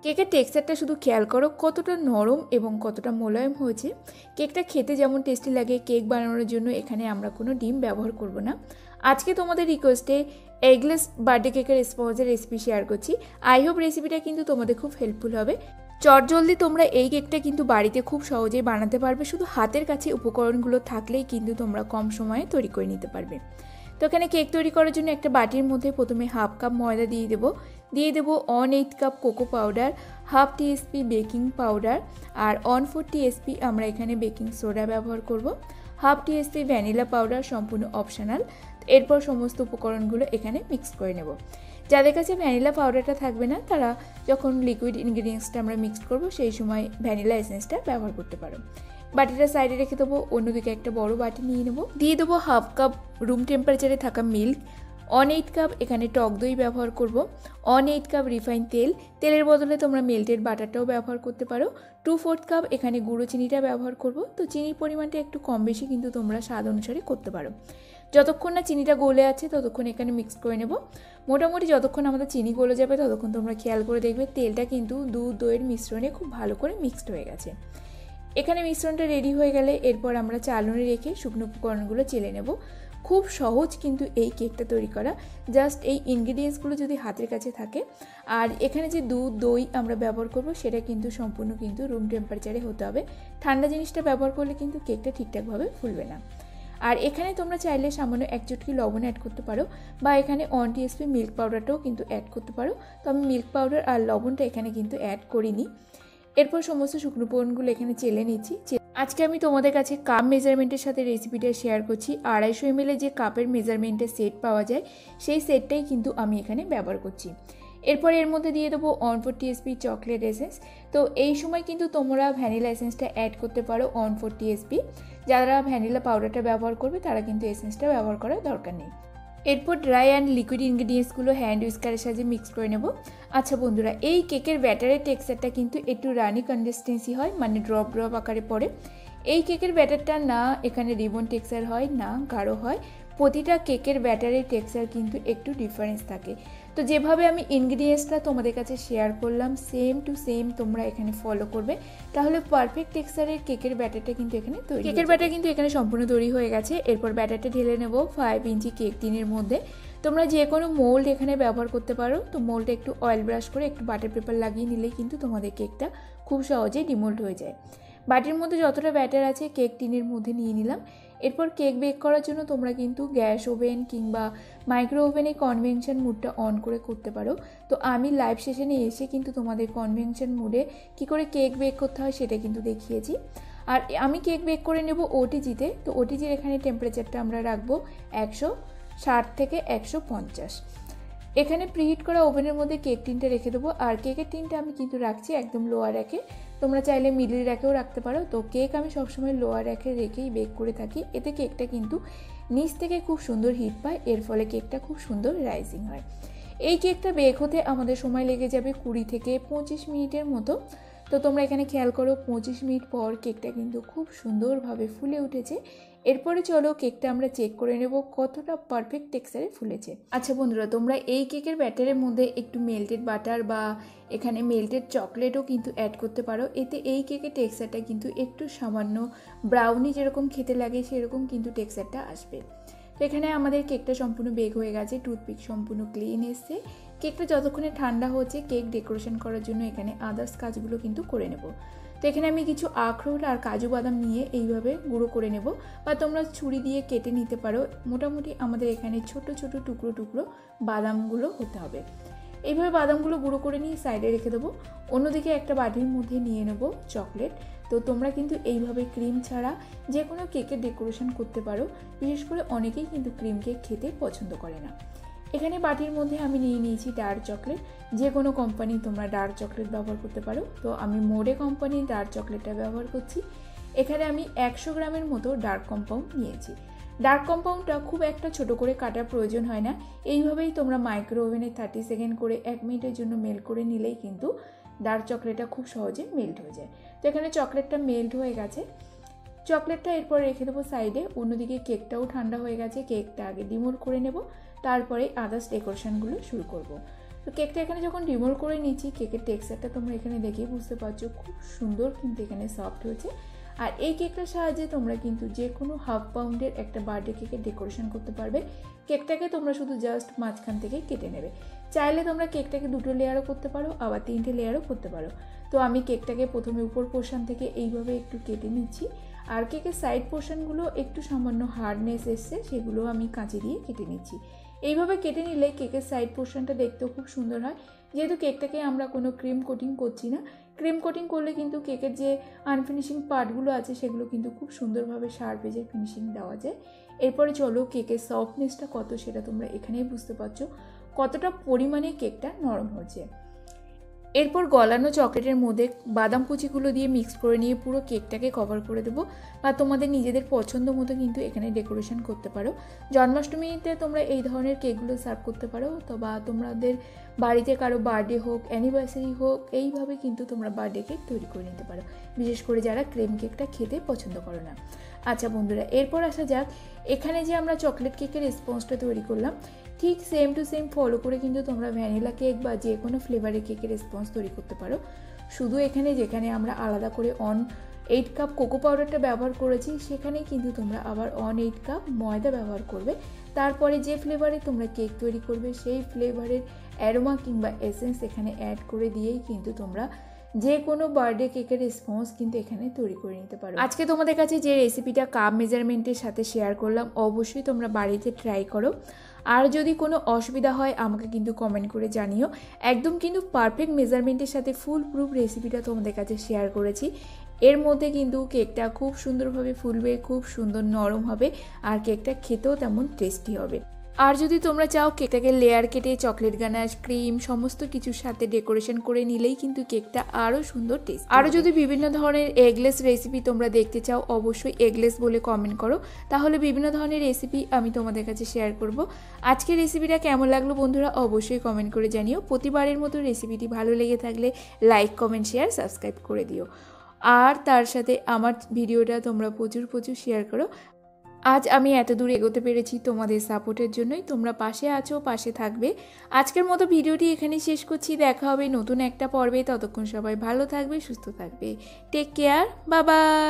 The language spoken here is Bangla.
কেকের টেক্সচারটা শুধু খেয়াল করো কতটা নরম এবং কতটা মোলায়েম হয়েছে। কেকটা খেতে যেমন টেস্টি লাগে, কেক বানানোর জন্য এখানে আমরা কোনো ডিম ব্যবহার করব না। আজকে তোমাদের রিকোয়েস্টে এগলেস বার্থডে কেকের স্পঞ্জের রেসিপি শেয়ার করছি। আই হোপ রেসিপিটা কিন্তু তোমাদের খুব হেল্পফুল হবে। চটজলদি তোমরা এই কেকটা কিন্তু বাড়িতে খুব সহজেই বানাতে পারবে। শুধু হাতের কাছে উপকরণগুলো থাকলেই কিন্তু তোমরা কম সময়ে তৈরি করে নিতে পারবে। তো এখানে কেক তৈরি করার জন্য একটা বাটির মধ্যে প্রথমে হাফ কাপ ময়দা দিয়ে দেবো 1/8 cup cocoa powder, half TSP baking powder আর 1/4 টিএসপি আমরা এখানে বেকিং সোডা ব্যবহার করব, হাফ টিএসপি ভ্যানিলা পাউডার সম্পূর্ণ অপশনাল। এরপর সমস্ত উপকরণগুলো এখানে মিক্স করে নেব। যাদের কাছে ভ্যানিলা পাউডারটা থাকবে না তারা যখন লিকুইড ইনগ্রিডিয়েন্টসটা আমরা মিক্স করব সেই সময় ভ্যানিলা এসেন্সটা ব্যবহার করতে পারো। বাটিটা সাইডে রেখে দেবো। অন্যদিকে একটা বড় বাটি নিয়ে নেব, দিয়ে দেবো হাফ কাপ রুম টেম্পারেচারে থাকা মিল্ক, 1/8 কাপ এখানে টক দই ব্যবহার করব, 1/8 কাপ রিফাইন তেলের বদলে তোমরা মেল্টেড বাটারটাও ব্যবহার করতে পারো, 2/4 কাপ এখানে গুঁড়ো চিনিটা ব্যবহার করব। তো চিনির পরিমাণটা একটু কম বেশি কিন্তু তোমরা স্বাদ অনুসারে করতে পারো। যতক্ষণ না চিনিটা গলে আছে ততক্ষণ এখানে মিক্স করে নেব। মোটামুটি যতক্ষণ আমাদের চিনি গলে যাবে ততক্ষণ তোমরা খেয়াল করে দেখবে তেলটা কিন্তু দুধ দইয়ের মিশ্রণে খুব ভালো করে মিক্সড হয়ে গেছে। এখানে মিশ্রণটা রেডি হয়ে গেলে এরপর আমরা চালনি রেখে শুকনো উপকরণগুলো চেলে নেব। খুব সহজ কিন্তু এই কেকটা তৈরি করা, জাস্ট এই ইনগ্রিডিয়েন্টসগুলো যদি হাতের কাছে থাকে। আর এখানে যে দুধ দই আমরা ব্যবহার করব সেটা কিন্তু সম্পূর্ণ কিন্তু রুম টেম্পারেচারে হতে হবে। ঠান্ডা জিনিসটা ব্যবহার করলে কিন্তু কেকটা ঠিকঠাকভাবে ফুলবে না। আর এখানে তোমরা চাইলে সামান্য 1 চুটকি লবণ অ্যাড করতে পারো বা এখানে 1 টিএসপি মিল্ক পাউডারটাও কিন্তু অ্যাড করতে পারো। তো আমি মিল্ক পাউডার আর লবণটা এখানে কিন্তু অ্যাড করিনি। এরপর সমস্ত শুকনো উপকরণগুলো এখানে চেলে নিচ্ছি। আজকে আমি তোমাদের কাছে কাপ মেজারমেন্টের সাথে রেসিপিটা শেয়ার করছি। 250 ml যে কাপের মেজারমেন্টের সেট পাওয়া যায় সেই সেটটাই কিন্তু আমি এখানে ব্যবহার করছি। এরপর এর মধ্যে দিয়ে দেবো 1/4 টিএসপি চকলেট এসেন্স। তো এই সময় কিন্তু তোমরা ভ্যানিলা এসেন্সটা অ্যাড করতে পারো 1/4 টিএসপি। যারা ভ্যানিলা পাউডারটা ব্যবহার করবে তারা কিন্তু এসেন্সটা ব্যবহার করার দরকার নেই। এরপর ড্রাই অ্যান্ড লিকুইড ইনগ্রিডিয়েন্টসগুলো হ্যান্ড উইস্কারের সাহায্যে মিক্স করে নেব। আচ্ছা বন্ধুরা, এই কেকের ব্যাটারের টেক্সচারটা কিন্তু একটু রানি কনসিস্টেন্সি হয়, মানে ড্রপ ড্রপ আকারে পড়ে। এই কেকের ব্যাটারটা না এখানে রিবন টেক্সচার হয় না গাঢ় হয়। প্রতিটা কেকের ব্যাটারের টেক্সচার কিন্তু একটু ডিফারেন্স থাকে। তো যেভাবে আমি ইনগ্রিডিয়েন্টসটা তোমাদের কাছে শেয়ার করলাম সেম টু সেম তোমরা এখানে ফলো করবে, তাহলে পারফেক্ট টেক্সচারের কেকের ব্যাটারটা কিন্তু এখানে তৈরি। কেকের ব্যাটার কিন্তু এখানে সম্পূর্ণ তৈরি হয়ে গেছে। এরপর ব্যাটারটা ঢেলে নেব 5 ইঞ্চি কেক টিনের মধ্যে। তোমরা যে কোনো মোল্ড এখানে ব্যবহার করতে পারো। তো মোল্ডে একটু অয়েল ব্রাশ করে একটু বাটার পেপার লাগিয়ে নিলেই কিন্তু তোমাদের কেকটা খুব সহজেই ডিমোল্ড হয়ে যায়। বাটির মধ্যে যতটা ব্যাটার আছে কেক টিনের মধ্যে নিয়ে নিলাম। এরপর কেক বেক করার জন্য তোমরা কিন্তু গ্যাস ওভেন কিংবা মাইক্রো ওভেনে কনভেনশন মুডটা অন করে করতে পারো। তো আমি লাইভ সেশনে এসে কিন্তু তোমাদের কনভেনশন মুডে কী করে কেক বেক করতে হয় সেটা কিন্তু দেখিয়েছি। আর আমি কেক বেক করে নেব ওটিজিতে। তো ওটিজির এখানে টেম্পারেচারটা আমরা রাখবো 160 থেকে 150। এখানে প্রিহিট করা ওভেনের মধ্যে কেক টিনটা রেখে দেবো। আর কেকের টিনটা আমি কিন্তু রাখছি একদম লোয়ার র্যাকে। তোমরা চাইলে মিডল র্যাকেও রাখতে পারো। তো কেক আমি সবসময় লোয়ার র্যাকে রেখেই বেক করে থাকি। এতে কেকটা কিন্তু নিচ থেকে খুব সুন্দর হিট পায়, এর ফলে কেকটা খুব সুন্দর রাইজিং হয়। এই কেকটা বেক হতে আমাদের সময় লেগে যাবে 20 থেকে 25 মিনিটের মতো। তো তোমরা এখানে খেয়াল করো 25 মিনিট পর কেকটা কিন্তু খুব সুন্দরভাবে ফুলে উঠেছে। এরপরে চলো কেকটা আমরা চেক করে নেব কতটা পারফেক্ট টেক্সচারে ফুলেছে। আচ্ছা বন্ধুরা, তোমরা এই কেকের ব্যাটারের মধ্যে একটু মেল্টেড বাটার বা এখানে মেল্টেড চকলেটও কিন্তু অ্যাড করতে পারো। এতে এই কেকের টেক্সচারটা কিন্তু একটু সামান্য ব্রাউনি যেরকম খেতে লাগে সেরকম কিন্তু টেক্সচারটা আসবে। তো এখানে আমাদের কেকটা সম্পূর্ণ বেক হয়ে গেছে, টুথপিক সম্পূর্ণ ক্লিন এসছে। কেকটা যতক্ষণে ঠান্ডা হচ্ছে কেক ডেকোরেশন করার জন্য এখানে আদার্স কাজগুলো কিন্তু করে নেব। তো এখানে আমি কিছু আখরোট আর কাজু বাদাম নিয়ে এইভাবে গুঁড়ো করে নেব, বা তোমরা ছুরি দিয়ে কেটে নিতে পারো। মোটামুটি আমাদের এখানে ছোট ছোট টুকরো টুকরো বাদামগুলো হতে হবে। এইভাবে বাদামগুলো গুঁড়ো করে নিয়ে সাইডে রেখে দেবো। অন্যদিকে একটা বাটির মধ্যে নিয়ে নেব চকলেট। তো তোমরা কিন্তু এইভাবে ক্রিম ছাড়া যে কোনো কেকের ডেকোরেশন করতে পারো। বিশেষ করে অনেকেই কিন্তু ক্রিম কেক খেতে পছন্দ করে না। এখানে বাটির মধ্যে আমি নিয়ে নিয়েছি ডার্ক চকলেট। যে কোনো কোম্পানি তোমরা ডার্ক চকলেট ব্যবহার করতে পারো। তো আমি মোরে কোম্পানির ডার্ক চকলেটটা ব্যবহার করছি। এখানে আমি 100 গ্রামের মতো ডার্ক কম্পাউন্ড নিয়েছি। ডার্ক কম্পাউন্ডটা খুব একটা ছোট করে কাটার প্রয়োজন হয় না। এইভাবেই তোমরা মাইক্রো ওভেনে 30 সেকেন্ড করে 1 মিনিটের জন্য মেল্ট করে নিলেই কিন্তু ডার্ক চকলেটটা খুব সহজে মেল্ট হয়ে যায়। তো এখানে চকলেটটা মেল্ট হয়ে গেছে। চকলেটটা এরপর রেখে দেবো সাইডে। অন্যদিকে কেকটাও ঠান্ডা হয়ে গেছে। কেকটা আগে ডিমোল্ড করে নেব, তারপরে আদার্স ডেকোরেশনগুলো শুরু করব। তো কেকটা এখানে যখন ডিমোল্ড করে নিচ্ছি, কেকের টেক্সচারটা তোমরা এখানে দেখেই বুঝতে পারছো, খুব সুন্দর কিন্তু এখানে সফট হয়েছে। আর এই কেকটার সাহায্যে তোমরা কিন্তু যে কোনো হাফ পাউন্ডের একটা বার্থডে কেকের ডেকোরেশন করতে পারবে। কেকটাকে তোমরা শুধু জাস্ট মাঝখান থেকে কেটে নেবে। চাইলে তোমরা কেকটাকে 2 লেয়ারও করতে পারো, আবার 3টে লেয়ারও করতে পারো। তো আমি কেকটাকে প্রথমে উপর পোর্শন থেকে এইভাবে একটু কেটে নিচ্ছি। আর কেকের সাইড পোর্শনগুলো একটু সামান্য হার্ডনেস এসছে, সেগুলো আমি কাঁচি দিয়ে কেটে নিচ্ছি। এইভাবে কেটে নিলে কেকের সাইড পোর্শনটা দেখতেও খুব সুন্দর হয়। যেহেতু কেকটাকে আমরা কোনো ক্রিম কোটিং করছি না, ক্রিম কোটিং করলে কিন্তু কেকের যে আনফিনিশিং পার্টগুলো আছে সেগুলো কিন্তু খুব সুন্দরভাবে শার্প এজে ফিনিশিং দেওয়া যায়। এরপরে চলো কেকের সফটনেসটা কত সেটা তোমরা এখানেই বুঝতে পারছো, কতটা পরিমাণে কেকটা নরম হচ্ছে। এরপর গলানো চকলেটের মধ্যে বাদাম কুচিগুলো দিয়ে মিক্স করে নিয়ে পুরো কেকটাকে কভার করে দেবো। বা তোমাদের নিজেদের পছন্দ মতো কিন্তু এখানে ডেকোরেশন করতে পারো। জন্মাষ্টমীতে তোমরা এই ধরনের কেকগুলো সার্ভ করতে পারো, তো বা তোমাদের বাড়িতে কারো বার্থডে হোক, অ্যানিভার্সারি হোক, এইভাবে কিন্তু তোমরা বার্থডে কেক তৈরি করে নিতে পারো, বিশেষ করে যারা ক্রিম কেকটা খেতে পছন্দ করো না। আচ্ছা বন্ধুরা, এরপর আসা যাক, এখানে যে আমরা চকলেট কেকের স্পঞ্জটা তৈরি করলাম, ঠিক সেম টু সেম ফলো করে কিন্তু তোমরা ভ্যানিলা কেক বা যে কোনো ফ্লেভারের কেকের স্পঞ্জ তৈরি করতে পারো। শুধু এখানে যেখানে আমরা আলাদা করে 8 কাপ কোকো পাউডারটা ব্যবহার করেছি, সেখানে কিন্তু তোমরা আবার 8 কাপ ময়দা ব্যবহার করবে। তারপরে যে ফ্লেভারে তোমরা কেক তৈরি করবে সেই ফ্লেভারের অ্যারোমা কিংবা এসেন্স এখানে অ্যাড করে দিয়েই কিন্তু তোমরা যে কোনো বার্থডে কেকের স্পঞ্জ কিন্তু এখানে তৈরি করে নিতে পারো। আজকে তোমাদের কাছে যে রেসিপিটা কাপ মেজারমেন্টের সাথে শেয়ার করলাম, অবশ্যই তোমরা বাড়িতে ট্রাই করো। আর যদি কোনো অসুবিধা হয় আমাকে কিন্তু কমেন্ট করে জানিও। একদম কিন্তু পারফেক্ট মেজারমেন্টের সাথে ফুল প্রুফ রেসিপিটা তোমাদের কাছে শেয়ার করেছি। এর মধ্যে কিন্তু কেকটা খুব সুন্দরভাবে ফুলবে, খুব সুন্দর নরম হবে, আর কেকটা খেতেও তেমন টেস্টি হবে। আর যদি তোমরা চাও কেকটাকে লেয়ার কেটে চকলেট গানাশ, ক্রিম সমস্ত কিছুর সাথে ডেকোরেশন করে নিলেই কিন্তু কেকটা আরও সুন্দর টেস্ট। আরও যদি বিভিন্ন ধরনের এগলেস রেসিপি তোমরা দেখতে চাও, অবশ্যই এগলেস বলে কমেন্ট করো, তাহলে বিভিন্ন ধরনের রেসিপি আমি তোমাদের কাছে শেয়ার করব। আজকের রেসিপিটা কেমন লাগলো বন্ধুরা অবশ্যই কমেন্ট করে জানিও। প্রতিবারের মতো রেসিপিটি ভালো লেগে থাকলে লাইক, কমেন্ট, শেয়ার, সাবস্ক্রাইব করে দিও। আর তার সাথে আমার ভিডিওটা তোমরা প্রচুর শেয়ার করো। আজ আমি এত দূর এগোতে পেরেছি তোমাদের সাপোর্টের জন্যই। তোমরা পাশে আছো, পাশে থাকবে। আজকের মতো ভিডিওটি এখানেই শেষ করছি। দেখা হবে নতুন একটা পর্বে। ততক্ষণ সবাই ভালো থাকবে, সুস্থ থাকবে। Take care, bye by.